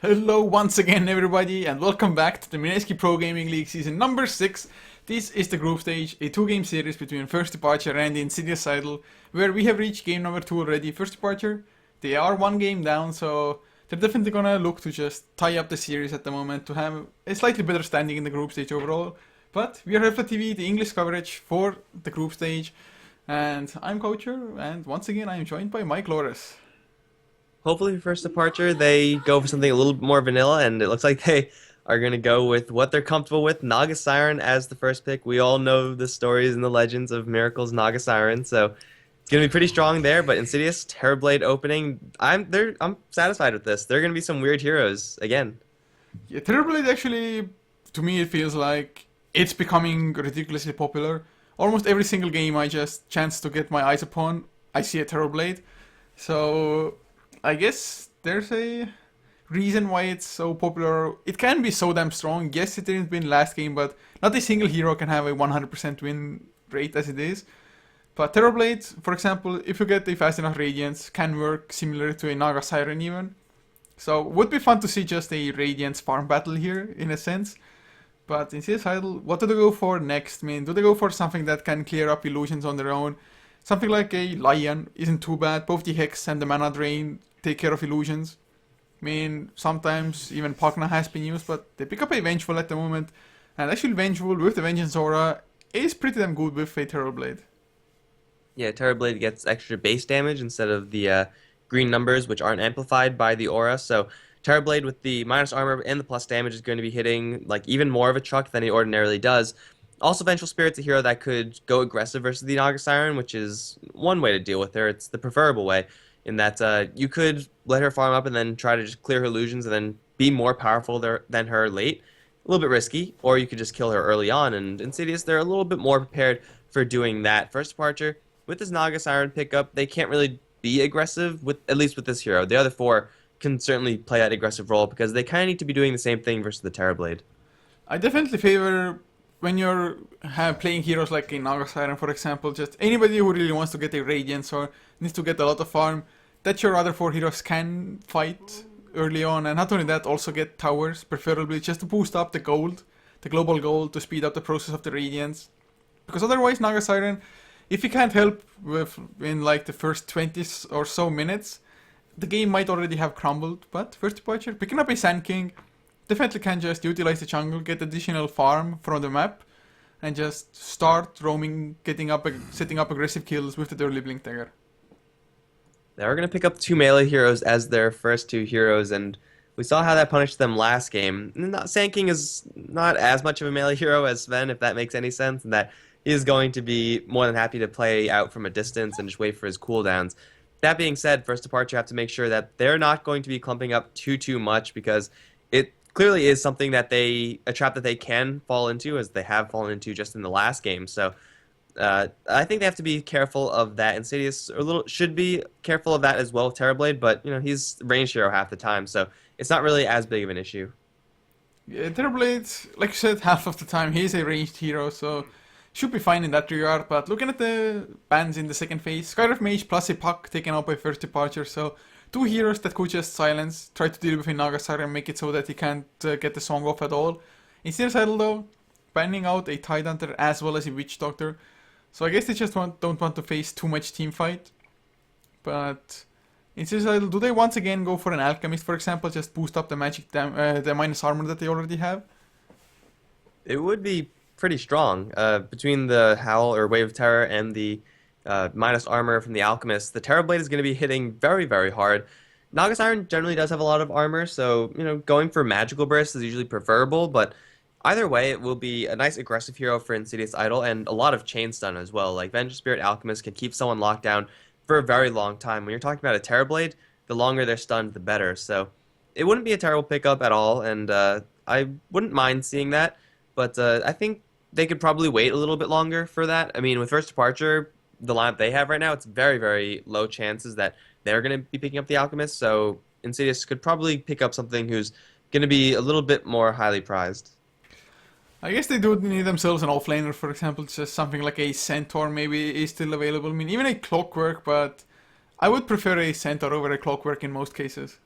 Hello once again everybody and welcome back to the Mineski Pro Gaming League season number 6. This is the group stage, a 2-game series between First Departure and the Insidious idol, where we have reached game number 2 already. First Departure, they are 1 game down, so they're definitely gonna look to just tie up the series at the moment to have a slightly better standing in the group stage overall. But we are HeflaTV, the English coverage for the group stage, and I'm Coacher, and once again I am joined by Mike Loris. Hopefully, for first departure, they go for something a little bit more vanilla, and it looks like they are going to go with what they're comfortable with. Naga Siren as the first pick. We all know the stories and the legends of Miracle's Naga Siren, so it's going to be pretty strong there. But Insidious, Terrorblade opening, I'm satisfied with this. There are going to be some weird heroes again. Yeah, Terrorblade actually, to me, it feels like it's becoming ridiculously popular. Almost every single game I just chance to get my eyes upon, I see a Terrorblade. So I guess there's a reason why it's so popular. It can be so damn strong. Yes, it didn't win last game, but not a single hero can have a 100% win rate as it is. But Terrorblade, for example, if you get a fast enough Radiance, can work similar to a Naga Siren even. So would be fun to see just a Radiance farm battle here, in a sense. But in CS Idol, what do they go for next? I mean, do they go for something that can clear up illusions on their own? Something like a Lion isn't too bad. Both the Hex and the Mana Drain take care of illusions. I mean, sometimes even Pugna has been used, but they pick up a Vengeful at the moment. And actually Vengeful with the Vengeance Aura is pretty damn good with a Terrorblade. Yeah, Terrorblade gets extra base damage instead of the green numbers, which aren't amplified by the aura. So Terrorblade with the minus armor and the plus damage is going to be hitting like even more of a chuck than he ordinarily does. Also, Vengeful Spirit's a hero that could go aggressive versus the Naga Siren, which is one way to deal with her. It's the preferable way, in that you could let her farm up and then try to just clear her illusions and then be more powerful than her late. A little bit risky, or you could just kill her early on. And Insidious, they're a little bit more prepared for doing that. First departure, with this Naga Siren pickup, they can't really be aggressive, with at least with this hero. The other four can certainly play that aggressive role because they kind of need to be doing the same thing versus the Terrorblade. I definitely favor when you're playing heroes like in Naga Siren, for example, just anybody who really wants to get a Radiance or needs to get a lot of farm, that your other 4 heroes can fight early on, and not only that, also get towers, preferably just to boost up the gold, the global gold, to speed up the process of the Radiance. Because otherwise, Naga Siren, if you can't help with in like the first 20 or so minutes, the game might already have crumbled. But first departure, picking up a Sand King, definitely can just utilize the jungle, get additional farm from the map, and just start roaming, setting up aggressive kills with the early Blink Dagger. They are going to pick up two melee heroes as their first two heroes, and we saw how that punished them last game. Sand King is not as much of a melee hero as Sven, if that makes any sense, and that he is going to be more than happy to play out from a distance and just wait for his cooldowns. That being said, first departure have to make sure that they're not going to be clumping up too much, because it clearly is something that a trap that they can fall into, as they have fallen into just in the last game. So I think they have to be careful of that. Insidious should be careful of that as well with Terrorblade, but he's ranged hero half the time, so it's not really as big of an issue. Yeah, Terrorblade, like you said, half of the time he's a ranged hero, so should be fine in that regard. But looking at the bans in the second phase, Skyriff Mage plus a Puck taken out by first departure, so 2 heroes that could just silence, try to deal with a Naga Siren and make it so that he can't get the song off at all. Instead of though, banning out a Tidehunter as well as a Witch Doctor. So I guess they just don't want to face too much team fight. But in Idol, do they once again go for an Alchemist, for example, just boost up the the minus armor that they already have? It would be pretty strong. Between the Howl or Wave of Terror and the minus armor from the Alchemist, the Terrorblade is going to be hitting very hard. Naga Siren generally does have a lot of armor, so going for magical burst is usually preferable, but either way, it will be a nice aggressive hero for Insidious Idol, and a lot of chain stun as well. Like Vengeful Spirit Alchemist can keep someone locked down for a very long time. When you're talking about a Terrorblade, the longer they're stunned, the better. So it wouldn't be a terrible pickup at all, and I wouldn't mind seeing that. But I think they could probably wait a little bit longer for that. I mean, with first departure, the lineup they have right now, it's very low chances that they're going to be picking up the Alchemist. So Insidious could probably pick up something who's going to be a little bit more highly prized. I guess they do need themselves an offlaner, for example, just something like a Centaur maybe is still available. I mean, even a Clockwork, but I would prefer a Centaur over a Clockwork in most cases.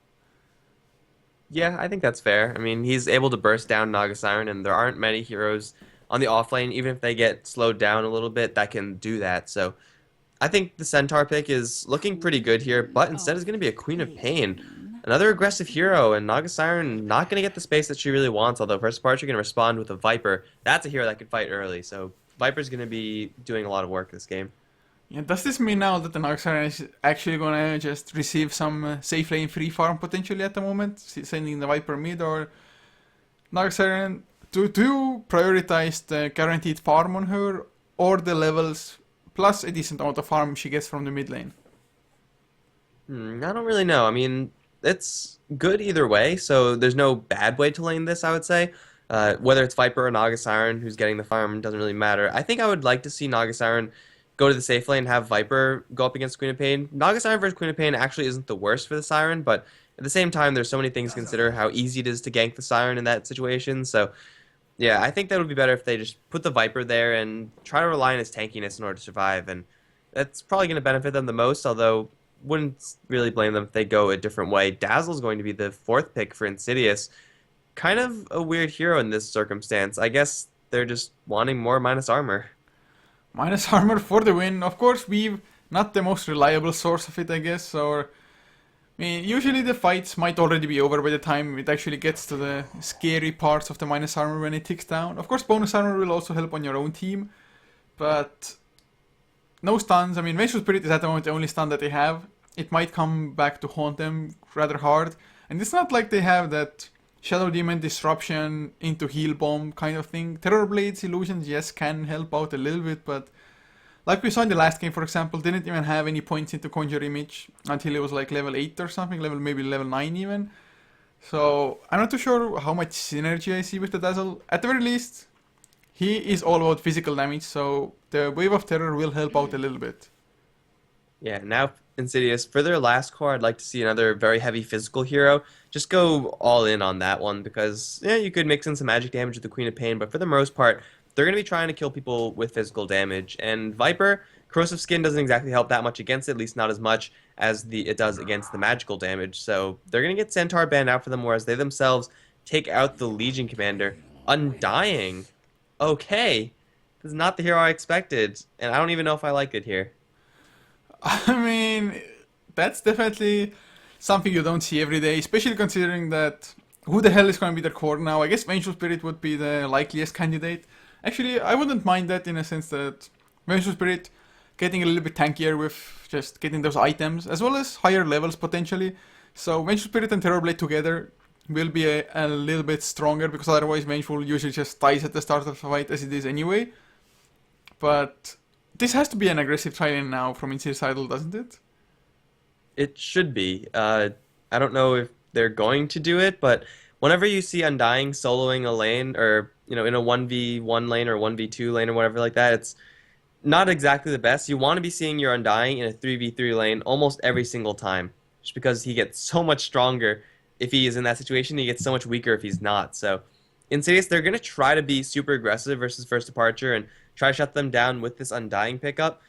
Yeah, I think that's fair. I mean, he's able to burst down Naga Siren, and there aren't many heroes on the off lane, even if they get slowed down a little bit, that can do that. So I think the Centaur pick is looking pretty good here, but instead is going to be a Queen of Pain. Another aggressive hero, and Naga Siren not going to get the space that she really wants, although First Parts are going to respond with a Viper. That's a hero that could fight early, so Viper's going to be doing a lot of work this game. Yeah, does this mean now that the Narxaren is actually gonna just receive some safe lane free farm potentially at the moment, sending the Viper mid, or Narxaren, do you prioritize the guaranteed farm on her, or the levels plus a decent amount of farm she gets from the mid lane? I don't really know. I mean, it's good either way, so there's no bad way to lane this, I would say. Whether it's Viper or Naga Siren who's getting the farm doesn't really matter. I think I would like to see Naga Siren go to the safe lane, have Viper go up against Queen of Pain. Naga Siren versus Queen of Pain actually isn't the worst for the Siren, but at the same time, there's so many things to consider how easy it is to gank the Siren in that situation. So, yeah, I think that would be better if they just put the Viper there and try to rely on his tankiness in order to survive, and that's probably going to benefit them the most, although wouldn't really blame them if they go a different way. Dazzle's going to be the fourth pick for Insidious. Kind of a weird hero in this circumstance. I guess they're just wanting more minus armor. Minus armor for the win. Of course, we've not the most reliable source of it, I guess, or I mean, usually the fights might already be over by the time it actually gets to the scary parts of the minus armor when it ticks down. Of course, bonus armor will also help on your own team, but no stuns. I mean, Vengeful Spirit is at the moment the only stun that they have. It might come back to haunt them rather hard. And it's not like they have that Shadow Demon disruption into heal bomb kind of thing. Terror Blades illusions, yes, can help out a little bit, but like we saw in the last game, for example, didn't even have any points into Conjure Image until it was like level 8 or something, maybe level 9 even. So I'm not too sure how much synergy I see with the Dazzle. At the very least, he is all about physical damage, so the Wave of Terror will help out a little bit. Yeah, now Insidious. For their last core, I'd like to see another very heavy physical hero. Just go all in on that one because yeah, you could mix in some magic damage with the Queen of Pain, but for the most part, they're going to be trying to kill people with physical damage. And Viper, Corrosive Skin doesn't exactly help that much against it, at least not as much as it does against the magical damage. So they're going to get Centaur banned out for them, whereas they themselves take out the Legion Commander. Undying. Okay. This is not the hero I expected, and I don't even know if I like it here. I mean, that's definitely something you don't see every day, especially considering that who the hell is going to be their core now? I guess Vengeful Spirit would be the likeliest candidate. Actually, I wouldn't mind that in a sense that Vengeful Spirit getting a little bit tankier with just getting those items, as well as higher levels potentially. So Vengeful Spirit and Terrorblade together will be a little bit stronger because otherwise Vengeful usually just dies at the start of the fight as it is anyway. But this has to be an aggressive try-in now from Insidious Idol, doesn't it? It should be. I don't know if they're going to do it, but whenever you see Undying soloing a lane, or in a 1v1 lane or 1v2 lane or whatever like that, it's not exactly the best. You want to be seeing your Undying in a 3v3 lane almost every single time, just because he gets so much stronger if he is in that situation. He gets so much weaker if he's not. So, Insidious, they're going to try to be super aggressive versus First Departure and try to shut them down with this Undying pickup.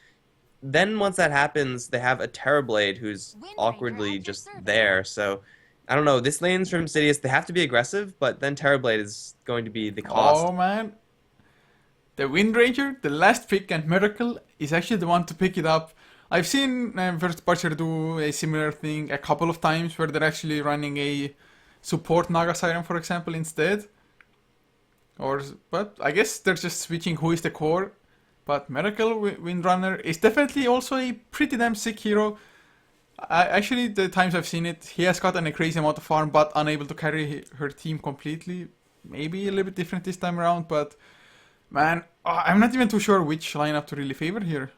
Then once that happens, they have a Terrorblade who's awkwardly just there. So I don't know. This lane's from Insidious. They have to be aggressive, but then Terrorblade is going to be the Oh cost. man, the Wind Ranger, the last pick and Miracle is actually the one to pick it up. I've seen First Parcher do a similar thing a couple of times where they're actually running a support Naga Siren, for example, instead. But I guess they're just switching who is the core. But Miracle Windrunner is definitely also a pretty damn sick hero. Actually, the times I've seen it, he has gotten a crazy amount of farm, but unable to carry her team completely. Maybe a little bit different this time around, but man, I'm not even too sure which lineup to really favor here.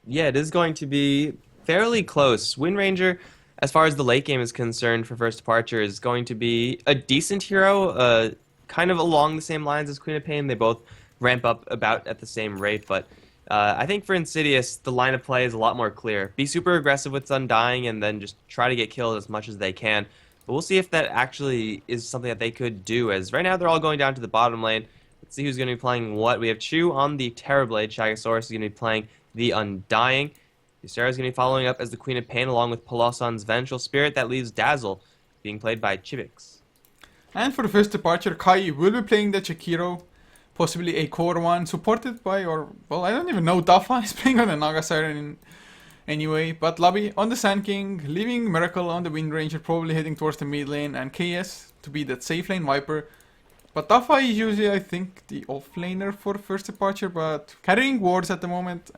Yeah, it is going to be fairly close. Wind Ranger, as far as the late game is concerned for First Departure, is going to be a decent hero, kind of along the same lines as Queen of Pain. They both ramp up about at the same rate, but I think for Insidious, the line of play is a lot more clear. Be super aggressive with Undying and then just try to get killed as much as they can. But we'll see if that actually is something that they could do, as right now they're all going down to the bottom lane. Let's see who's going to be playing what. We have Chu on the Terrorblade. Shagasaurus is going to be playing the Undying. Ysera is going to be following up as the Queen of Pain along with Polosson's Vengeful Spirit. That leaves Dazzle being played by Chivix. And for the first departure, Kai will be playing the Chikiro, possibly a core one, supported by, or, well, I don't even know, Dafa is playing on the Naga Siren anyway. But Lobby on the Sand King, leaving Miracle on the Wind Ranger, probably heading towards the mid lane, and KS to be that safe lane Viper. But Dafa is usually, I think, the offlaner for first departure, but carrying wards at the moment.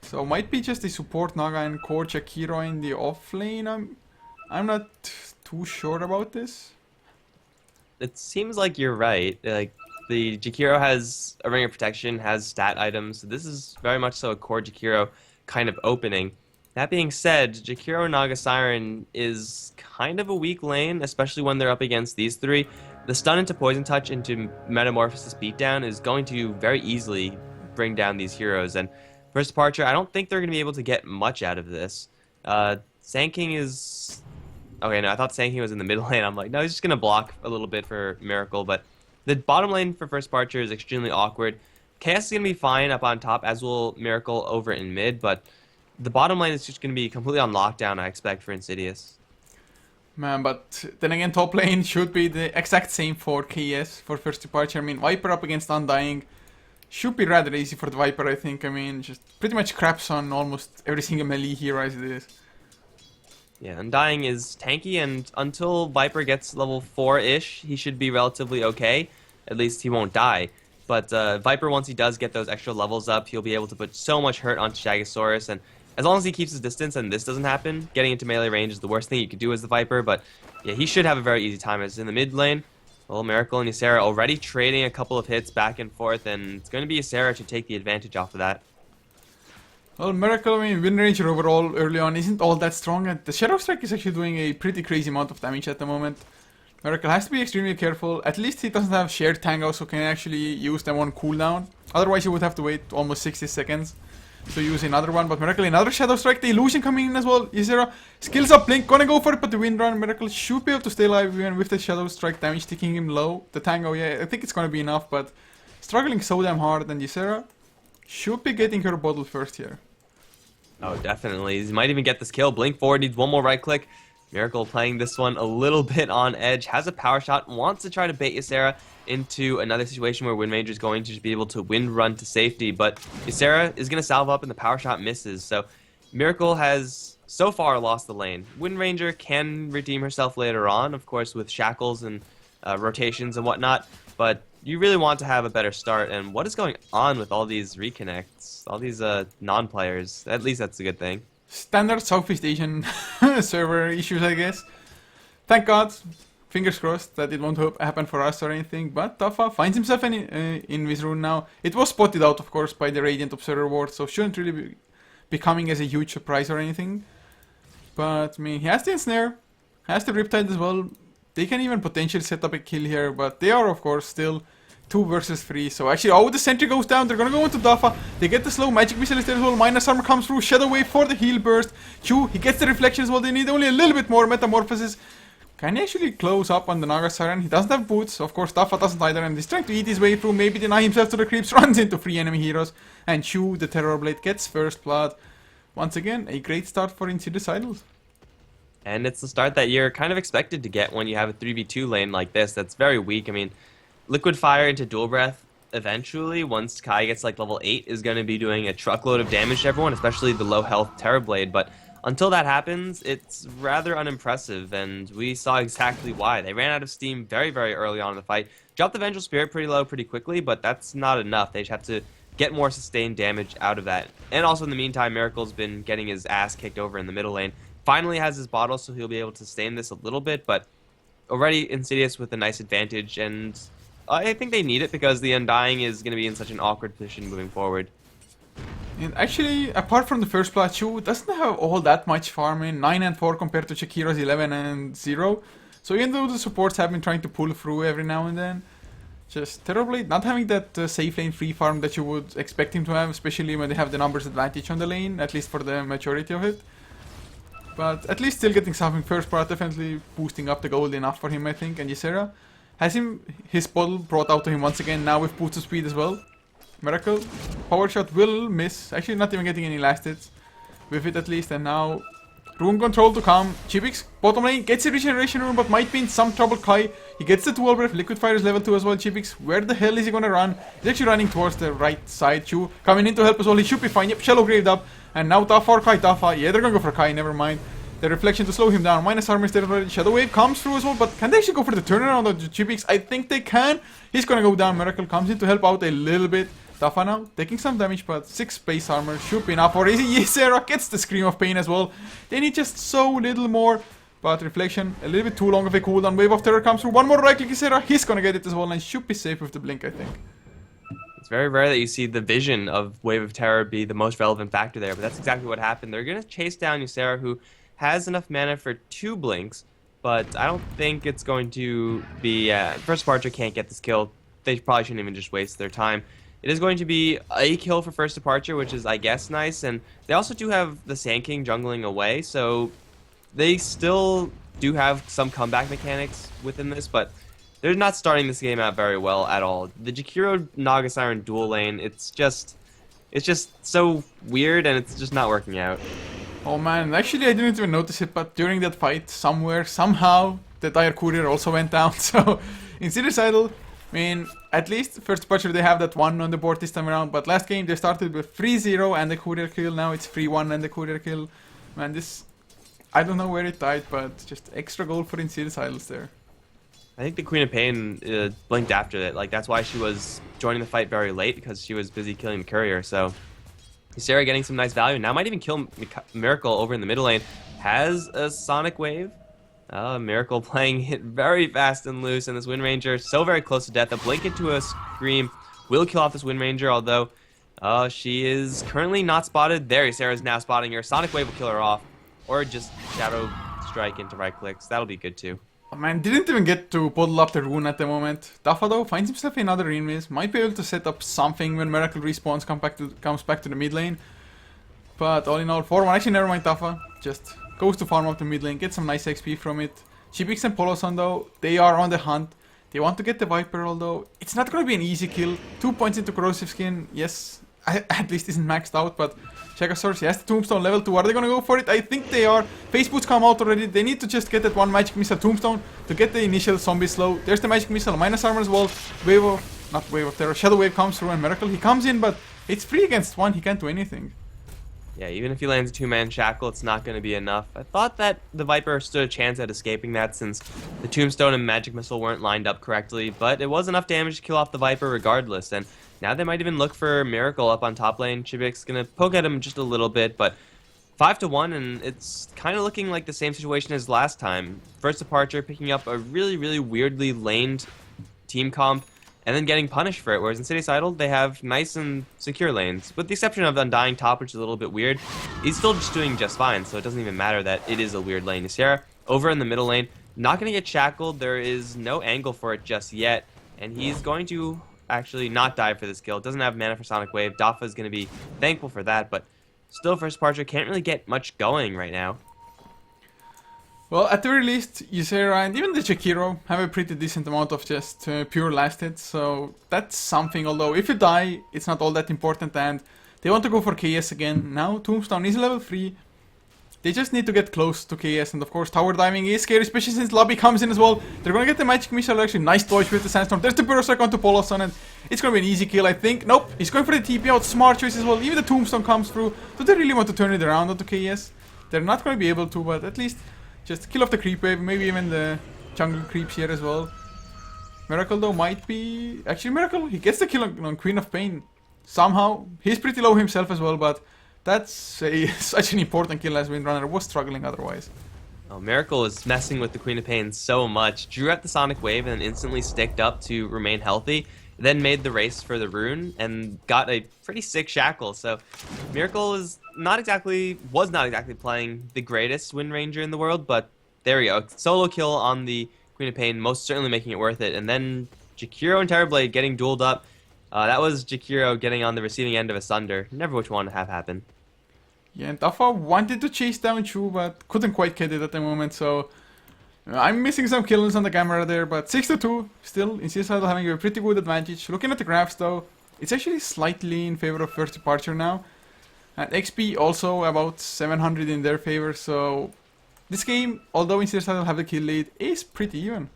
So might be just the support Naga and core Chikiro in the offlane. I'm not too sure about this. It seems like you're right. Like, the Jakiro has a ring of protection, has stat items. So this is very much so a core Jakiro kind of opening. That being said, Jakiro Naga Siren is kind of a weak lane, especially when they're up against these three. The stun into Poison Touch into Metamorphosis Beatdown is going to very easily bring down these heroes. And first departure, I don't think they're going to be able to get much out of this. Sand King is... Okay, no, I thought Sand King was in the mid lane. I'm like, no, he's just going to block a little bit for Miracle. But the bottom lane for first departure is extremely awkward. Chaos is going to be fine up on top, as will Miracle over in mid. But the bottom lane is just going to be completely on lockdown, I expect, for Insidious. Man, but then again, top lane should be the exact same for KS for first departure. I mean, Viper up against Undying should be rather easy for the Viper, I think. I mean, just pretty much craps on almost every single melee hero as it is. Yeah, Undying is tanky, and until Viper gets level 4-ish, he should be relatively okay. At least he won't die. But Viper, once he does get those extra levels up, he'll be able to put so much hurt onto Shagosaurus, and as long as he keeps his distance and this doesn't happen, getting into melee range is the worst thing you could do as the Viper, but yeah, he should have a very easy time as in the mid lane. Well, Miracle and Ysera already trading a couple of hits back and forth, and it's going to be Ysera to take the advantage off of that. Well, Miracle, I mean, Wind Ranger overall early on isn't all that strong, and the Shadow Strike is actually doing a pretty crazy amount of damage at the moment. Miracle has to be extremely careful. At least he doesn't have shared tangos, so can actually use them on cooldown. Otherwise, you would have to wait almost 60 seconds to use another one. But Miracle, another Shadow Strike, the illusion coming in as well. Ysera, skills up, Blink, gonna go for it, but the Wind Run, Miracle should be able to stay alive even with the Shadow Strike damage taking him low. The tango, yeah, I think it's gonna be enough, but struggling so damn hard, and Ysera should be getting her bottle first here. Oh, definitely. He might even get this kill. Blink forward, needs one more right click. Miracle playing this one a little bit on edge, has a power shot, wants to try to bait Ysera into another situation where Wind Ranger is going to just be able to wind run to safety, but Ysera is going to salve up and the power shot misses, so Miracle has so far lost the lane. Wind Ranger can redeem herself later on, of course, with shackles and rotations and whatnot, but you really want to have a better start, and what is going on with all these reconnects, all these non-players? At least that's a good thing. Standard Southeast Asian server issues, I guess. Thank God, fingers crossed that it won't happen for us or anything, but Tafa finds himself in Vizrune now. It was spotted out, of course, by the Radiant Observer ward, so shouldn't really be coming as a huge surprise or anything. But, I mean, he has the Ensnare, has the Riptide as well. They can even potentially set up a kill here, but they are, of course, still 2 versus 3. So actually, oh, the sentry goes down. They're gonna go into Dafa. They get the slow. Magic Missile is there as well. Minus Armor comes through. Shadow Wave for the heal burst. Chu, he gets the reflection as well. They need only a little bit more Metamorphosis. Can he actually close up on the Naga Siren? He doesn't have boots. Of course, Dafa doesn't either, and he's trying to eat his way through. Maybe deny himself to the creeps. Runs into 3 enemy heroes. And Chu, the Terror Blade, gets first blood. Once again, a great start for Insidious Idols. And it's the start that you're kind of expected to get when you have a 3v2 lane like this that's very weak. I mean, Liquid Fire into Dual Breath eventually, once Kai gets like level 8, is going to be doing a truckload of damage to everyone, especially the low health Terrorblade. But until that happens, it's rather unimpressive, and we saw exactly why. They ran out of steam very, very early on in the fight. Dropped the Vengeful Spirit pretty low pretty quickly, but that's not enough. They just have to get more sustained damage out of that. And also in the meantime, Miracle's been getting his ass kicked over in the middle lane. Finally has his bottle, so he'll be able to sustain this a little bit, but already Insidious with a nice advantage, and I think they need it because the Undying is going to be in such an awkward position moving forward. And actually, apart from the first blood, Chu doesn't have all that much farming. 9 and 4 compared to Shakiro's 11 and 0. So even though the supports have been trying to pull through every now and then, just Terrorblade not having that safe lane free farm that you would expect him to have, especially when they have the numbers advantage on the lane, at least for the majority of it. But at least still getting something first blood, definitely boosting up the gold enough for him, I think. And Ysera has his bottle brought out to him once again, now with boost of speed as well. Miracle, power shot will miss, actually not even getting any last hits with it at least, and now Rune control to come. Chibix, bottom lane, gets a regeneration rune, but might be in some trouble. Kai, he gets the dual breath. Liquid Fire is level 2 as well. Chibix, where the hell is he gonna run? He's actually running towards the right side. Chu coming in to help as well. He should be fine. Yep, Shallow Graved up. And now Tafa or Kai. Tafa, yeah, they're gonna go for Kai, never mind. The reflection to slow him down. Minus armor is there already. Shadow Wave comes through as well, but can they actually go for the turnaround of the Chibix? I think they can. He's gonna go down. Miracle comes in to help out a little bit. Tafa now taking some damage, but 6 base armor should be enough. Or is he? Ysera gets the Scream of Pain as well. They need just so little more. But Reflection, a little bit too long of a cooldown. Wave of Terror comes through. One more right click Ysera. He's gonna get it as well and should be safe with the blink, I think. It's very rare that you see the vision of Wave of Terror be the most relevant factor there, but that's exactly what happened. They're gonna chase down Ysera, who has enough mana for 2 blinks, but I don't think it's going to be... First Departure can't get this kill. They probably shouldn't even just waste their time. It is going to be a kill for First Departure, which is, I guess, nice. And they also do have the Sand King jungling away, so they still do have some comeback mechanics within this, but they're not starting this game out very well at all. The Jakiro Naga Siren dual lane, it's just so weird, and it's just not working out. Oh man, actually I didn't even notice it, but during that fight, somewhere, somehow, the Dire Courier also went down. So, Insidious Idol, I mean, at least First Departure they have that 1 on the board this time around, but last game they started with 3-0 and the Courier kill, now it's 3-1 and the Courier kill. Man, this, I don't know where it died, but just extra goal for Insidious Idols there. I think the Queen of Pain blinked after it, like that's why she was joining the fight very late, because she was busy killing the Courier, so... Ysera getting some nice value, now might even kill Miracle over in the middle lane, has a Sonic Wave. Miracle playing it very fast and loose, and this Wind Ranger so very close to death. A blink into a Scream will kill off this Wind Ranger, although she is currently not spotted. There, Ysera's now spotting her. Sonic Wave will kill her off, or just Shadow Strike into right clicks. That'll be good too. Oh man, didn't even get to puddle up the rune at the moment. Tafa though finds himself another Reinvis. Might be able to set up something when Miracle respawns, comes back to the mid lane. But all in all, 4-1. Actually, never mind Tafa. Just goes to farm up the mid lane, get some nice XP from it. Chibix and Poloson though, they are on the hunt. They want to get the Viper, although it's not going to be an easy kill. 2 points into Corrosive Skin, yes, at least isn't maxed out, but Chegosaurus, he has the Tombstone level 2. Are they going to go for it? I think they are. Face Boots come out already. They need to just get that 1 Magic Missile Tombstone to get the initial zombie slow. There's the Magic Missile, minus armor as well. Not Wave of Terror, Shadow Wave comes through and Miracle, he comes in, but it's 3 against 1, he can't do anything. Yeah, even if he lands a 2-man shackle, it's not going to be enough. I thought that the Viper stood a chance at escaping that since the Tombstone and Magic Missile weren't lined up correctly, but it was enough damage to kill off the Viper regardless, and now they might even look for Miracle up on top lane. Chibix going to poke at him just a little bit, but 5-1, and it's kind of looking like the same situation as last time. First Departure picking up a really, really weirdly laned team comp, and then getting punished for it, whereas in Insidious Idol, they have nice and secure lanes. With the exception of Undying top, which is a little bit weird, he's still just doing just fine, so it doesn't even matter that it is a weird lane. Ysera, over in the middle lane, not going to get shackled, there is no angle for it just yet, and he's going to actually not die for this kill. Doesn't have mana for Sonic Wave, Dafa is going to be thankful for that, but still First Departure can't really get much going right now. Well, at the very least, Ysera and even the Jakiro have a pretty decent amount of just pure last hits, so that's something, although if you die, it's not all that important, and they want to go for KS again. Now, Tombstone is level 3, they just need to get close to KS, and of course, tower diving is scary, especially since Lobby comes in as well. They're gonna get the Magic Missile, actually, nice dodge with the Sandstorm. There's the Berserk onto Poloson, and it's gonna be an easy kill, I think. Nope, he's going for the TP out, smart choice as well, even the Tombstone comes through. Do they really want to turn it around onto KS? They're not gonna be able to, but at least just kill off the creep wave, maybe even the jungle creeps here as well. Miracle though might be... Actually Miracle, he gets the kill on Queen of Pain. Somehow, he's pretty low himself as well, but that's such an important kill as Windrunner was struggling otherwise. Oh, Miracle is messing with the Queen of Pain so much. Drew at the Sonic Wave and then instantly sticked up to remain healthy. Then made the race for the rune and got a pretty sick shackle. So Miracle was not exactly playing the greatest Wind Ranger in the world, but there we go. Solo kill on the Queen of Pain, most certainly making it worth it. And then Jakiro and Terrorblade getting dueled up. That was Jakiro getting on the receiving end of a Sunder. Never which one to have happen. Yeah, and Tafa wanted to chase down Chu, but couldn't quite get it at the moment, so... I'm missing some kills on the camera there, but 6-2, still, Insidious Idol having a pretty good advantage. Looking at the graphs though, it's actually slightly in favor of First Departure now. And XP also about 700 in their favor, so this game, although Insidious will have the kill lead, is pretty even.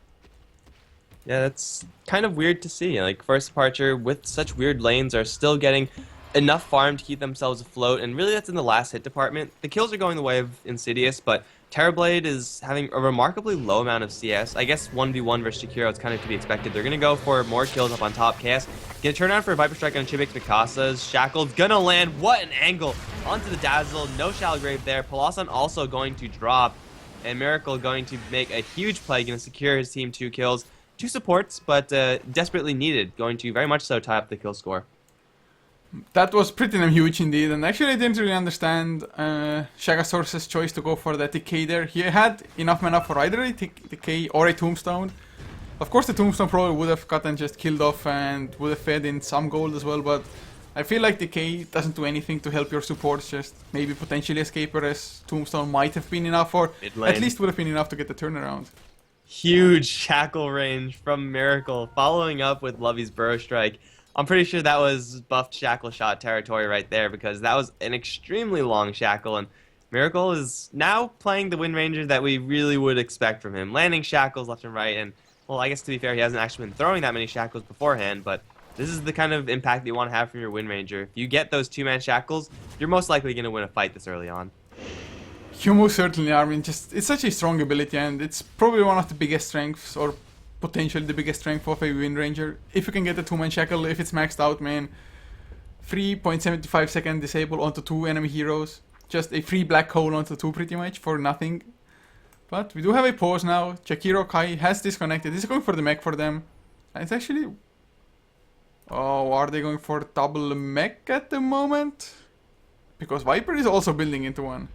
Yeah, that's kind of weird to see. Like, First Departure, with such weird lanes, are still getting enough farm to keep themselves afloat, and really that's in the last hit department. The kills are going the way of Insidious, but Terrorblade is having a remarkably low amount of CS. I guess 1v1 versus Shakiro is kind of to be expected. They're going to go for more kills up on top. KS gonna turn around for a Viper Strike on Chibix Micasa's. Shackle's gonna land. What an angle! Onto the Dazzle. No Shallow Grave there. Palasan also going to drop. And Miracle going to make a huge play, going to secure his team 2 kills. 2 supports, but desperately needed. Going to very much so tie up the kill score. That was pretty damn huge indeed, and actually I didn't really understand Shagasaurus's choice to go for that decay there. He had enough mana for either a decay or a tombstone. Of course the tombstone probably would have gotten just killed off and would have fed in some gold as well, but I feel like decay doesn't do anything to help your supports, just maybe potentially escape, whereas tombstone might have been enough, or at least would have been enough to get the turnaround. Huge shackle range from Miracle, following up with Lovey's Burrow Strike. I'm pretty sure that was buffed shackle shot territory right there, because that was an extremely long shackle, and Miracle is now playing the Wind Ranger that we really would expect from him. Landing shackles left and right, and, well, I guess to be fair, he hasn't actually been throwing that many shackles beforehand, but this is the kind of impact that you want to have from your Wind Ranger. If you get those 2-man shackles, you're most likely going to win a fight this early on. You most certainly are. I mean, just it's such a strong ability, and it's probably one of the biggest strengths, or potentially the biggest strength of a Wind Ranger. If you can get the 2-man shackle, if it's maxed out, man, 3.75 second disable onto 2 enemy heroes. Just a free black hole onto 2 pretty much for nothing. But we do have a pause now. Jakiro Kai has disconnected. He's going for the mech for them. And it's actually... Oh, are they going for double mech at the moment? Because Viper is also building into one.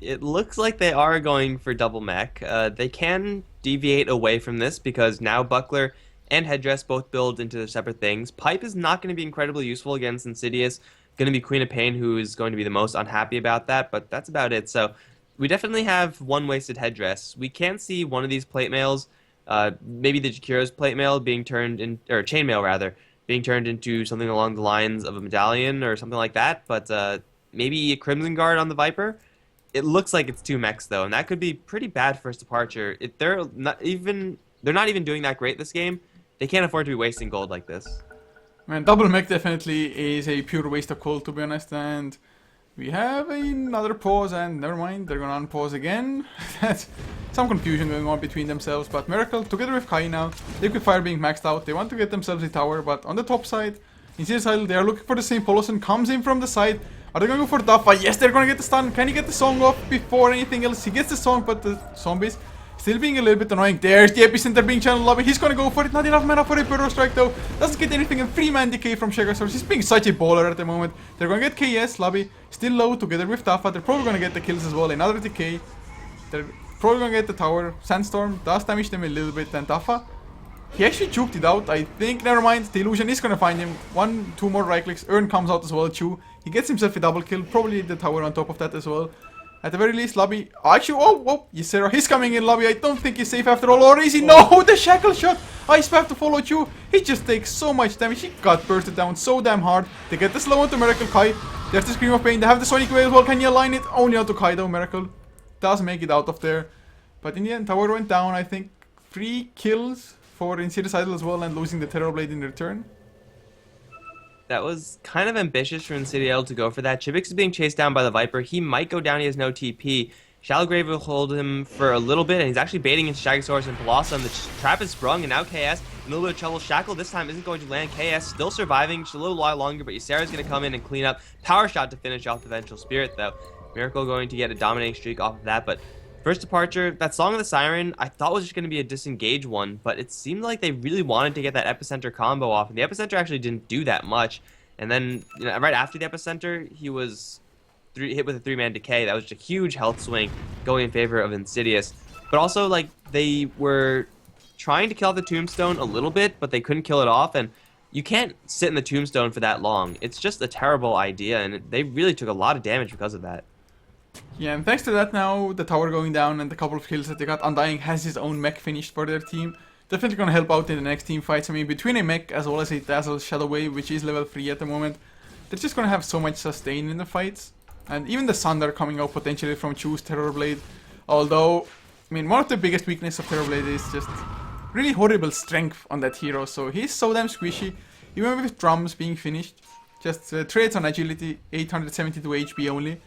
It looks like they are going for double mech. They can deviate away from this because now Buckler and Headdress both build into separate things. Pipe is not going to be incredibly useful against Insidious. Going to be Queen of Pain, who is going to be the most unhappy about that, but that's about it. So we definitely have one wasted Headdress. We can see one of these plate mails, maybe the Jakiro's plate mail being turned in, or chainmail rather, being turned into something along the lines of a medallion or something like that, but maybe a Crimson Guard on the Viper. It looks like it's 2 mechs though, and that could be pretty bad First Departure. If they're not even doing that great this game, they can't afford to be wasting gold like this. Man, double mech definitely is a pure waste of gold, to be honest, and we have another pause, and never mind, they're gonna unpause again. That's some confusion going on between themselves, but Miracle, together with Kai now, Liquid Fire being maxed out, they want to get themselves a tower, but on the top side, Insidious Idol, they are looking for the same. Poloson comes in from the side. Are they going to go for Duffa? Yes, they're going to get the stun. Can he get the song off before anything else? He gets the song, but the zombies still being a little bit annoying. There's the epicenter being channeled lobby. He's going to go for it. Not enough mana for a Burrow Strike though. Doesn't get anything, and 3-man decay from Shagasaurus. He's being such a baller at the moment. They're going to get KS, lobby. Still low together with Duffa. They're probably going to get the kills as well. Another decay. They're probably going to get the tower. Sandstorm does damage them a little bit, and Duffa, he actually juked it out, I think. Never mind, the illusion is gonna find him. 1-2 more right clicks. Urn comes out as well, Chu. He gets himself a double kill, probably the tower on top of that as well. At the very least, Lobby. Actually, oh, Ysera, he's coming in, Lobby. I don't think he's safe after all, or is he? No, the shackle shot. Ice have to follow Chu. He just takes so much damage. He got bursted down so damn hard. They get the slow onto Miracle Kai. There's the Scream of Pain. They have the Sonic Wave as well. Can you align it? Only onto Kai though. Miracle does make it out of there. But in the end, tower went down, I think. 3 kills for Insidious Idol as well, and losing the Terrorblade in return. That was kind of ambitious for Insidious to go for that. Chibix is being chased down by the Viper. He might go down. He has no TP. Shallow Grave will hold him for a little bit, and he's actually baiting into Shagasaurus and Palasa, and the trap is sprung, and now KS, in a little bit of trouble. Shackle this time isn't going to land. KS still surviving, just a little while longer, but Ysera's going to come in and clean up. Power shot to finish off the Vengeful Spirit, though. Miracle going to get a dominating streak off of that, but First Departure, that Song of the Siren, I thought was just going to be a disengage one, but it seemed like they really wanted to get that Epicenter combo off, and the Epicenter actually didn't do that much. And then, right after the Epicenter, he was hit with a 3-man decay. That was just a huge health swing going in favor of Insidious. But also, like, they were trying to kill off the Tombstone a little bit, but they couldn't kill it off, and you can't sit in the Tombstone for that long. It's just a terrible idea, and they really took a lot of damage because of that. Yeah, and thanks to that now, the tower going down and the couple of kills that they got, Undying has his own mech finished for their team. Definitely gonna help out in the next team fights. I mean, between a mech as well as a Dazzle Shadow Wave, which is level 3 at the moment, they're just gonna have so much sustain in the fights. And even the Thunder coming out potentially from Chu's Terrorblade. Although, I mean, one of the biggest weaknesses of Terrorblade is just really horrible strength on that hero. So he's so damn squishy, even with drums being finished. Just trades on agility, 872 HP only.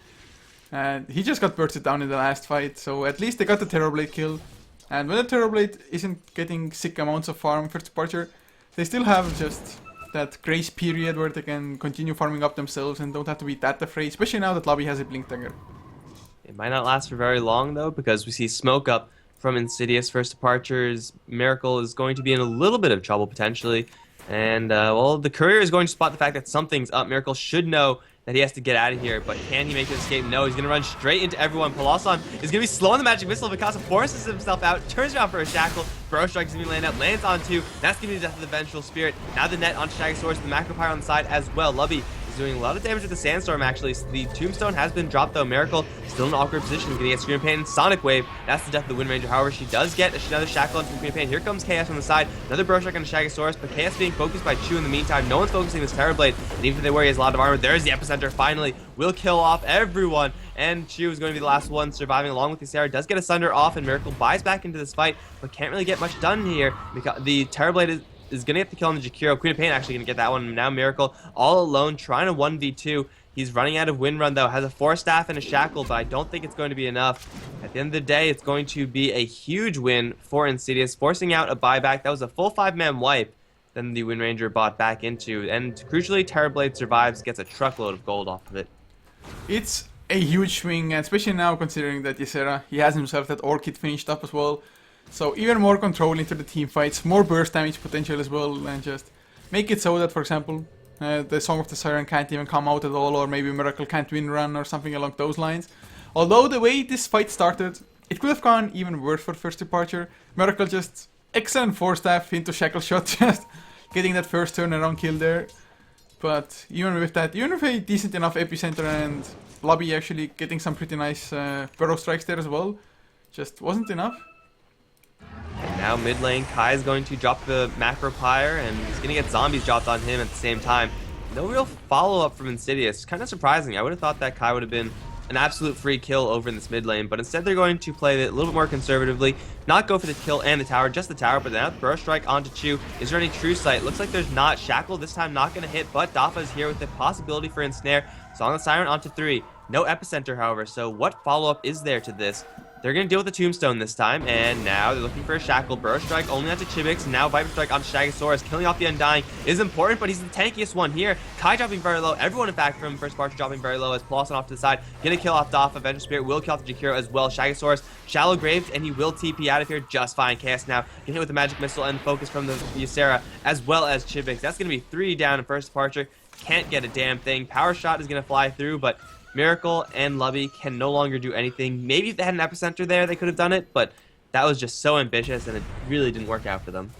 And he just got bursted down in the last fight, so at least they got the Terrorblade kill. And when the Terrorblade isn't getting sick amounts of farm first departure, they still have just that grace period where they can continue farming up themselves and don't have to be that afraid, especially now that Lobby has a Blink Dagger. It might not last for very long, though, because we see smoke up from Insidious first departures. Miracle is going to be in a little bit of trouble, potentially. And, well, the courier is going to spot the fact that something's up. Miracle should know that he has to get out of here, but can he make the escape? No, he's going to run straight into everyone. Palosan is going to be slowing the magic missile. Mikasa forces himself out, turns around for a shackle. Bro Strike is going to land out, lands on two. That's going to be the death of the Vengeful Spirit. Now the net onto Shaggysaurus, the Macro Pyre on the side as well. Lubby is doing a lot of damage with the Sandstorm, actually. The Tombstone has been dropped, though. Miracle still in an awkward position. Going to get Scream Pain and Sonic Wave. That's the death of the Wind Ranger. However, she does get another shackle into Scream Pain. Here comes Chaos on the side. Another Bro Strike on the Shaggysaurus, but Chaos being focused by Chu in the meantime. No one's focusing this Terrorblade, and even if they were, he has a lot of armor. There's the epicenter finally. Will kill off everyone, and Chu is going to be the last one surviving along with the Sarah. Does get a Sunder off, and Miracle buys back into this fight, but can't really get much done here because the Terrorblade is going to get the kill on the Jakiro. Queen of Pain actually going to get that one. Now Miracle all alone trying to 1v2. He's running out of Wind Run, though. Has a 4-staff and a shackle, but I don't think it's going to be enough. At the end of the day, it's going to be a huge win for Insidious, forcing out a buyback. That was a full 5-man wipe. Then the Wind Ranger bought back into, and crucially, Terrorblade survives, gets a truckload of gold off of it. It's a huge swing, and especially now considering that Ysera, he has himself that Orchid finished up as well. So even more control into the team fights, more burst damage potential as well, and just make it so that, for example, the Song of the Siren can't even come out at all, or maybe Miracle can't win run or something along those lines. Although the way this fight started, it could have gone even worse for first departure. Miracle just excellent 4-staff into Shackle Shot, just getting that first turnaround kill there. But even with that, even with a decent enough epicenter and Lobby actually getting some pretty nice burrow strikes there as well, just wasn't enough. And now mid lane, Kai is going to drop the Macro Pyre, and he's going to get zombies dropped on him at the same time. No real follow-up from Insidious. Kind of surprising. I would have thought that Kai would have been an absolute free kill over in this mid lane, but instead they're going to play it a little bit more conservatively, not go for the kill and the tower, just the tower, but now the Burrow Strike onto Chu. Is there any true sight? Looks like there's not. Shackle this time not going to hit, but Dafa is here with the possibility for Ensnare. Song of the Siren onto 3. No epicenter, however, so what follow-up is there to this? They're going to deal with the Tombstone this time, and now they're looking for a Shackle. Burrow Strike only onto Chibix, and now Viper Strike onto Shaggysaurus. Killing off the Undying is important, but he's the tankiest one here. Kai dropping very low. Everyone, in fact, from first part dropping very low as Palosan off to the side. Gonna kill off Dafa. Vengeful Spirit will kill off the Jakiro as well. Shaggysaurus shallow graved, and he will TP out of here just fine. Chaos now can hit with the Magic Missile and focus from the Ysera as well as Chibix. That's going to be 3 down in first departure. Can't get a damn thing. Power Shot is going to fly through, but Miracle and Lubby can no longer do anything. Maybe if they had an epicenter there, they could have done it, but that was just so ambitious, and it really didn't work out for them.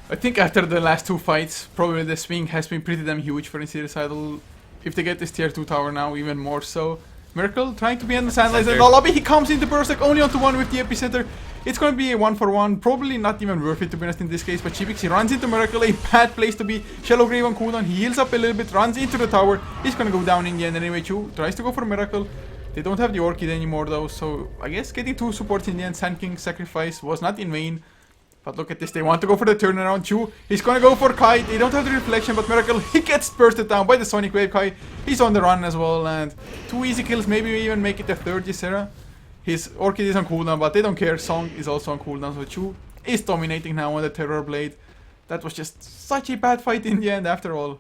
I think after the last 2 fights, probably the swing has been pretty damn huge for Insidious Idol. If they get this tier 2 tower now, even more so. Miracle trying to be on the sidelines, and Lobby, he comes into burst like only onto 1 with the epicenter. It's going to be a 1-for-1, probably not even worth it to be honest in this case, but Chibix, he runs into Miracle, a bad place to be. Shallow Grave on cooldown, he heals up a little bit, runs into the tower. He's going to go down in the end anyway. Chu tries to go for Miracle. They don't have the Orchid anymore though, so I guess getting 2 supports in the end, Sand King's sacrifice was not in vain. But look at this, they want to go for the turnaround. Chu, he's gonna go for Kai. They don't have the reflection, but Miracle, he gets bursted down by the Sonic Wave. Kai, he's on the run as well, and 2 easy kills, maybe even make it the 3rd Ysera. His Orchid is on cooldown, but they don't care. Song is also on cooldown, so Chu is dominating now on the Terrorblade. That was just such a bad fight in the end after all.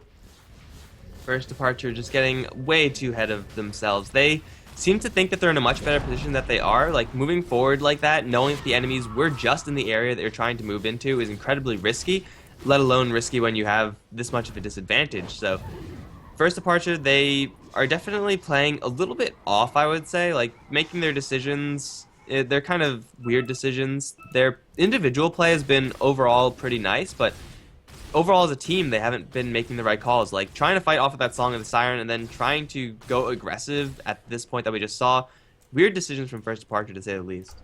First departure just getting way too ahead of themselves. They seem to think that they're in a much better position than they are. Like, moving forward like that, knowing that the enemies were just in the area that you're trying to move into is incredibly risky, let alone risky when you have this much of a disadvantage. So, first departure, they are definitely playing a little bit off, I would say. Like, making their decisions, they're kind of weird decisions. Their individual play has been overall pretty nice, but overall as a team, they haven't been making the right calls. Like, trying to fight off of that Song of the Siren and then trying to go aggressive at this point that we just saw. Weird decisions from first departure, to say the least.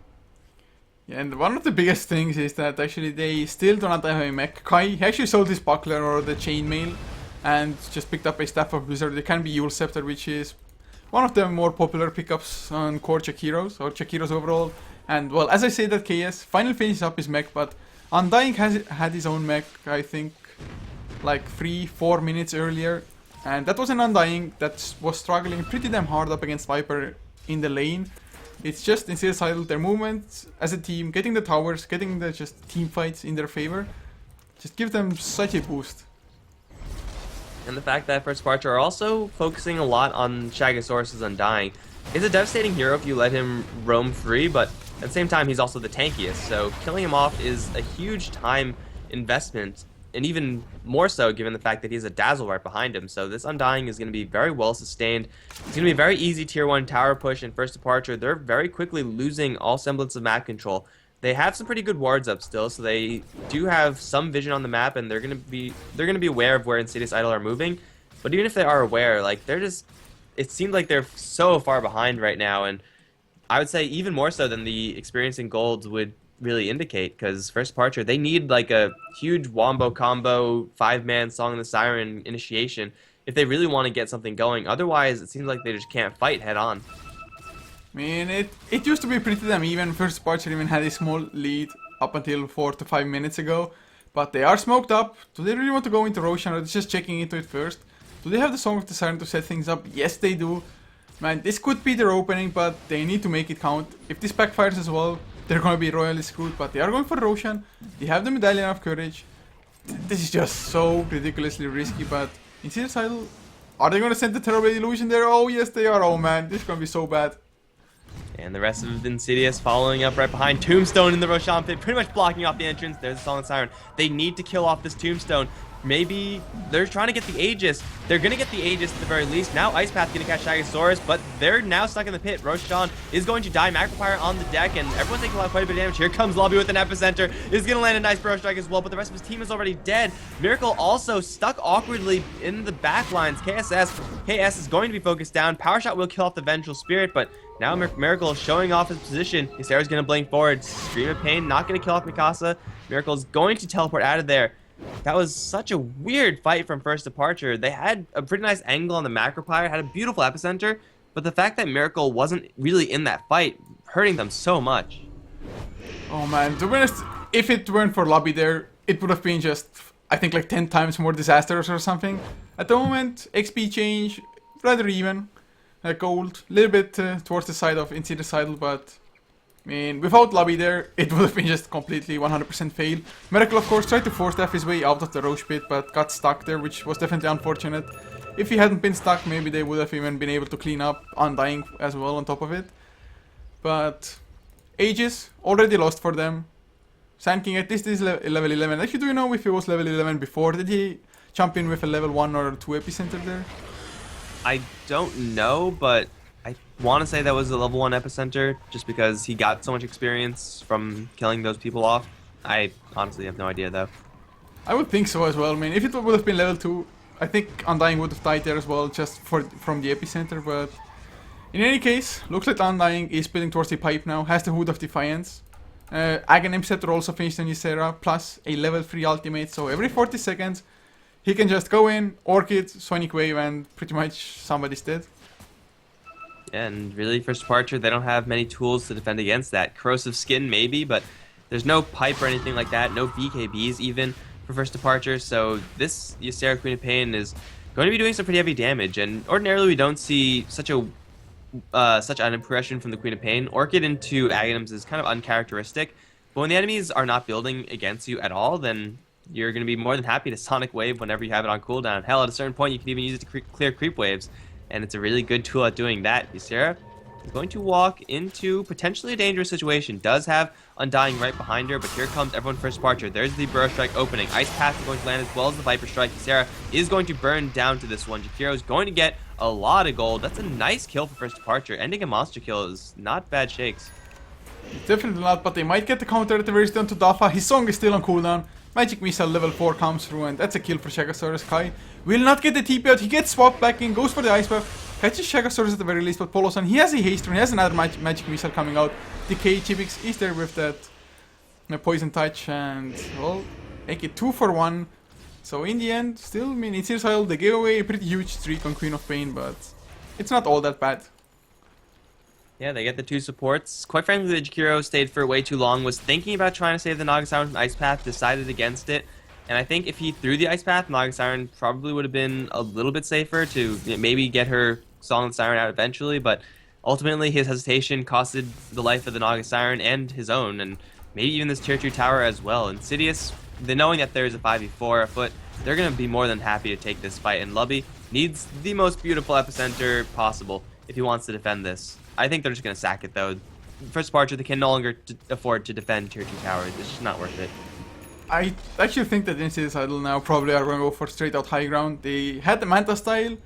Yeah, and one of the biggest things is that actually they still do not have a mech. Kai, he actually sold his buckler or the chainmail, and just picked up a Staff of Blizzard. It can be Yule Scepter, which is one of the more popular pickups on core Czech heroes, or Czech heroes overall. And well, as I say that KS finally finishes up his mech, but Undying has had his own mech, I think, like 3-4 minutes earlier. And that was an Undying that was struggling pretty damn hard up against Viper in the lane. It's just Insidious Idol, their movements as a team, getting the towers, getting the just team fights in their favor, just give them such a boost. And the fact that First Departure are also focusing a lot on Shagasaurus' Undying. He's a devastating hero if you let him roam free, but at the same time he's also the tankiest, so killing him off is a huge time investment, and even more so given the fact that he has a Dazzle right behind him. So this Undying is going to be very well sustained. It's going to be a very easy tier 1 tower push in First Departure. They're very quickly losing all semblance of map control. They have some pretty good wards up still, so they do have some vision on the map, and they're going to be aware of where Insidious Idol are moving. But even if they are aware, like, they're just, it seems like they're so far behind right now, and I would say even more so than the experience in golds would really indicate, because First Departure, they need like a huge wombo combo 5-man Song of the Siren initiation if they really want to get something going. Otherwise, it seems like they just can't fight head on. I mean, it used to be pretty damn even. First Departure even had a small lead up until 4 to 5 minutes ago, but they are smoked up. Do they really want to go into Roshan, or just checking into it first? Do they have the Song of the Siren to set things up? Yes, they do. Man, this could be their opening, but they need to make it count. If this backfires as well, they're going to be royally screwed, but they are going for Roshan. They have the Medallion of Courage. This is just so ridiculously risky, but Insidious Idol, are they going to send the Terrorblade Illusion there? Oh yes, they are. Oh man, this is going to be so bad. And the rest of Insidious following up right behind. Tombstone in the Roshan pit, pretty much blocking off the entrance. There's the Song of the Siren. They need to kill off this Tombstone. Maybe they're trying to get the Aegis. They're going to get the Aegis at the very least. Now Ice Path going to catch Shagasaurus, but they're now stuck in the pit. Roshan is going to die. Magnifier on the deck, and everyone's taking quite a bit of damage. Here comes Lobby with an Epicenter. Is going to land a nice Burrow Strike as well, but the rest of his team is already dead. Miracle also stuck awkwardly in the back lines. KS is going to be focused down. Power Shot will kill off the Vengeful Spirit, but now Miracle is showing off his position. Ysera's going to blink forward. Stream of Pain not going to kill off Mikasa. Miracle is going to teleport out of there. That was such a weird fight from First Departure. They had a pretty nice angle on the Macropire, had a beautiful epicenter, but the fact that Miracle wasn't really in that fight, hurting them so much. Oh man, to be honest, if it weren't for Lobby there, it would have been just, I think, like 10 times more disastrous or something. At the moment, XP change, rather even. Gold, a little bit towards the side of Insidious Idol, but I mean, without Lobby there, it would have been just completely 100% fail. Miracle, of course, tried to force staff his way out of the Roche pit, but got stuck there, which was definitely unfortunate. If he hadn't been stuck, maybe they would have even been able to clean up Undying as well on top of it. But Aegis, already lost for them. Sand King, at least is level 11. Actually, do you know if he was level 11 before? Did he jump in with a level 1 or 2 epicenter there? I don't know, but I want to say that was a level 1 epicenter, just because he got so much experience from killing those people off. I honestly have no idea, though. I would think so as well. I mean, if it would have been level 2, I think Undying would have died there as well, just from the epicenter, but in any case, looks like Undying is building towards the pipe now, has the Hood of Defiance. Aghanim Scepter also finished on Ysera, plus a level 3 ultimate, so every 40 seconds, he can just go in, Orchid, Sonic Wave, and pretty much somebody's dead. And really, First Departure, they don't have many tools to defend against that. Corrosive Skin, maybe, but there's no pipe or anything like that, no BKBs even for First Departure, so this Ysera Queen of Pain is going to be doing some pretty heavy damage, and ordinarily we don't see such an impression from the Queen of Pain. Orchid into Aghanims is kind of uncharacteristic, but when the enemies are not building against you at all, then you're going to be more than happy to Sonic Wave whenever you have it on cooldown. Hell, at a certain point, you can even use it to clear creep waves, and it's a really good tool at doing that. Ysera is going to walk into potentially a dangerous situation. Does have Undying right behind her, but here comes everyone First Departure. There's the Burrow Strike opening. Ice Path is going to land as well as the Viper Strike. Ysera is going to burn down to this one. Jakiro is going to get a lot of gold. That's a nice kill for First Departure. Ending a monster kill is not bad shakes. Definitely not, but they might get the counter at the very start to Dafa. His song is still on cooldown. Magic Missile level 4 comes through, and that's a kill for Shagasaurus. Kai will not get the TP out. He gets swapped back in, goes for the Ice Buff, catches Shagasaurus at the very least, but Polosan, he has a haste rune, he has another Magic Missile coming out. Decay Chibix is there with that Poison Touch, and well, make it 2 for 1. So in the end, still, I mean, Insidious Idol, they gave away a pretty huge streak on Queen of Pain, but it's not all that bad. Yeah, they get the 2 supports. Quite frankly, the Jakiro stayed for way too long, was thinking about trying to save the Naga Siren from Ice Path, decided against it. And I think if he threw the Ice Path, Naga Siren probably would have been a little bit safer to maybe get her Song of Siren out eventually, but ultimately his hesitation costed the life of the Naga Siren and his own, and maybe even this tier 2 tower as well. Insidious, knowing that there's a 5v4 afoot, they're going to be more than happy to take this fight, and Lubby needs the most beautiful epicenter possible if he wants to defend this. I think they're just going to sack it, though. First Departure, they can no longer afford to defend tier 2 towers. It's just not worth it. I actually think that Insidious Idol now probably are going to go for straight out high ground. They had the Manta style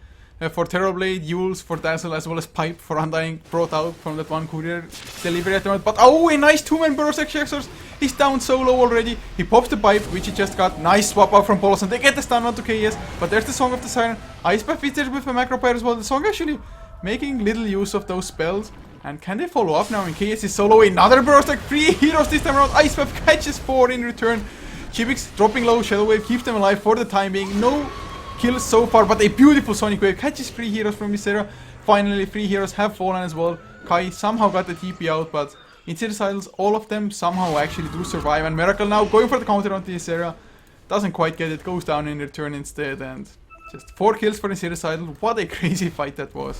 for Terrorblade, Yules for Dazzle, as well as Pipe for Undying brought out from that one courier delivery at the moment. But oh, a nice 2-man burst exercise. He's down so low already. He pops the Pipe, which he just got. Nice swap out from Polos, and they get the stun onto KS. But there's the Song of the Siren. Ice Path is there with a Macro Pyre as well. The Song actually making little use of those spells. And can they follow up now in KS is solo? Another burst, like 3 heroes this time around. Ice Path catches 4 in return. Chibix dropping low, Shadow Wave keeps them alive for the time being. No kills so far, but a beautiful Sonic Wave catches 3 heroes from Viscera. Finally, 3 heroes have fallen as well. Kai somehow got the TP out, but Insidious Idols, all of them somehow actually do survive. And Miracle now going for the counter on Viscera. Doesn't quite get it, goes down in return instead. And just 4 kills for Insidious Idol. What a crazy fight that was.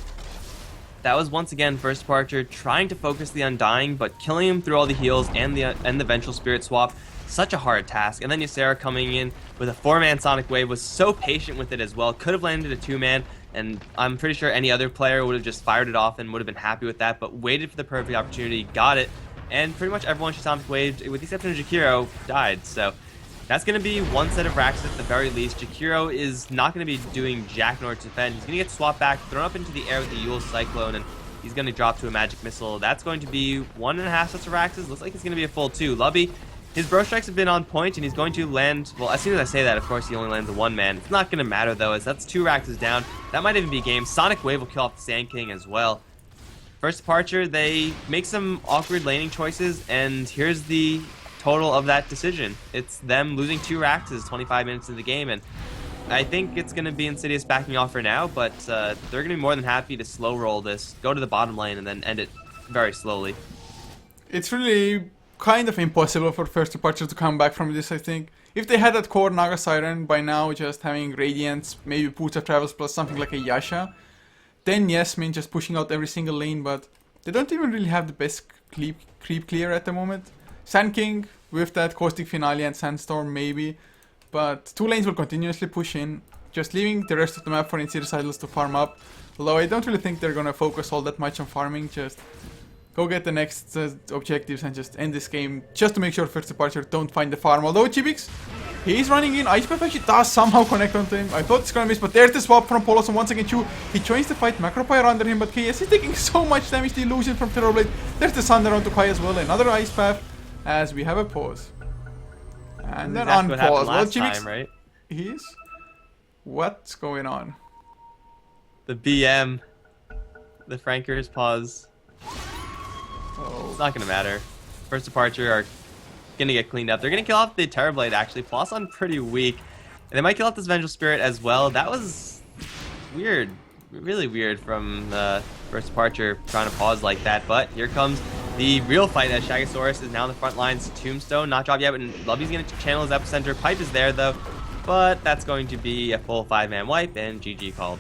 That was once again First Departure trying to focus the Undying, but killing him through all the heals and the Vengeful Spirit swap. Such a hard task. And then Ysera coming in with a 4-man Sonic Wave, was so patient with it as well. Could have landed a 2-man, and I'm pretty sure any other player would have just fired it off and would have been happy with that, but waited for the perfect opportunity, got it, and pretty much everyone she Sonic Waved, with the exception of Jakiro, died. So that's going to be 1 set of racks at the very least. Jakiro is not going to be doing jack nor to defend. He's going to get swapped back, thrown up into the air with the Yule Cyclone, and he's going to drop to a Magic Missile. That's going to be 1.5 sets of racks. Looks like it's going to be a full 2. Lubby, his bro strikes have been on point, and he's going to land, well, as soon as I say that, of course, he only lands a 1-man. It's not going to matter, though, as that's 2 racks down. That might even be game. Sonic Wave will kill off the Sand King as well. First Departure, they make some awkward laning choices, and here's the total of that decision. It's them losing 2 racks 25 minutes into the game, and I think it's going to be Insidious backing off for now, but they're going to be more than happy to slow roll this, go to the bottom lane, and then end it very slowly. It's really kind of impossible for First Departure to come back from this, I think. If they had that core Naga Siren by now, just having Radiance, maybe Boots of Travels plus something like a Yasha, then yes, I mean, just pushing out every single lane, but they don't even really have the best creep clear at the moment. Sand King with that Caustic Finale and Sandstorm maybe, but 2 lanes will continuously push in, just leaving the rest of the map for Insidious Idols to farm up. Although I don't really think they're gonna focus all that much on farming, just go get the next objectives and just end this game, just to make sure First Departure don't find the farm. Although Chibix, he's running in, Ice Path actually does somehow connect onto him. I thought it's gonna miss, but there's the swap from Polos, and once again Chu, he joins the fight, Macro Pyre under him, but KS is taking so much damage, the illusion from Terrorblade. There's the Thunder onto Kai as well, another Ice Path, as we have a pause. And then exactly unpause. Well, Chibix, right? he's... What's going on? The BM. The Frankers pause. Oh. It's not going to matter. First Departure are going to get cleaned up. They're going to kill off the Terrorblade, actually. Plus on pretty weak. And they might kill off this Vengeful Spirit as well. That was weird. Really weird from First Departure trying to pause like that. But here comes the real fight as Shagasaurus is now on the front lines. Tombstone, not dropped yet, but Lubby's going to channel his Epicenter. Pipe is there, though. But that's going to be a full 5-man wipe, and GG called.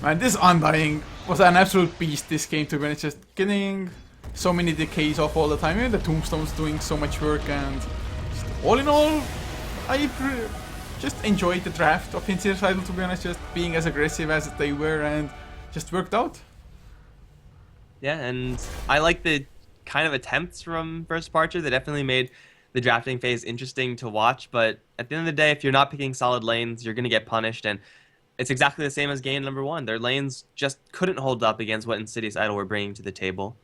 Man, this Undying was an absolute beast this game, to be honest. Just getting so many decays off all the time. Even the Tombstone's doing so much work, and just all in all, I just enjoyed the draft of Insidious Idol, to be honest. Just being as aggressive as they were, and just worked out. Yeah, and I like the kind of attempts from First Departure. They definitely made the drafting phase interesting to watch, but at the end of the day, if you're not picking solid lanes, you're going to get punished, and it's exactly the same as game number 1. Their lanes just couldn't hold up against what Insidious Idol were bringing to the table.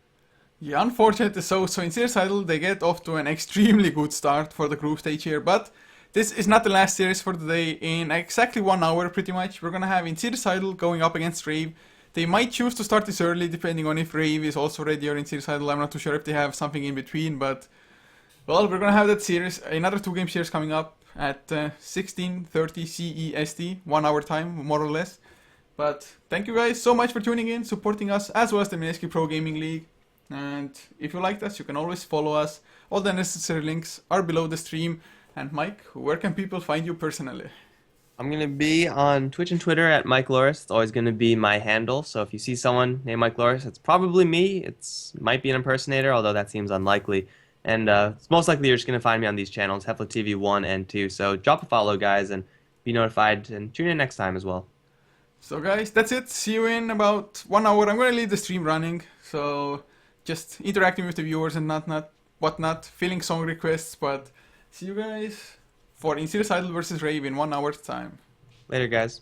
Yeah, unfortunately so Insidious Idol, they get off to an extremely good start for the group stage here, but this is not the last series for the day. In exactly 1 hour, pretty much, we're gonna have Insidious Idol going up against Rave. They might choose to start this early, depending on if Rave is also ready or Insidious Idol. I'm not too sure if they have something in between, but well, we're gonna have that series, another 2-game series coming up. at 16:30 CEST, 1 hour time, more or less. But thank you guys so much for tuning in, supporting us, as well as the Mineski Pro Gaming League. And if you liked us, you can always follow us. All the necessary links are below the stream. And Mike, where can people find you personally? I'm going to be on Twitch and Twitter at Mike Loris. It's always going to be my handle. So if you see someone named Mike Loris, it's probably me. It might be an impersonator, although that seems unlikely. And it's most likely you're just going to find me on these channels, HeflaTV 1 and 2. So drop a follow, guys, and be notified. And tune in next time as well. So guys, that's it. See you in about 1 hour. I'm going to leave the stream running. So just interacting with the viewers and whatnot, filling song requests. But see you guys for Insidious Idol versus Rave in 1 hour's time. Later, guys.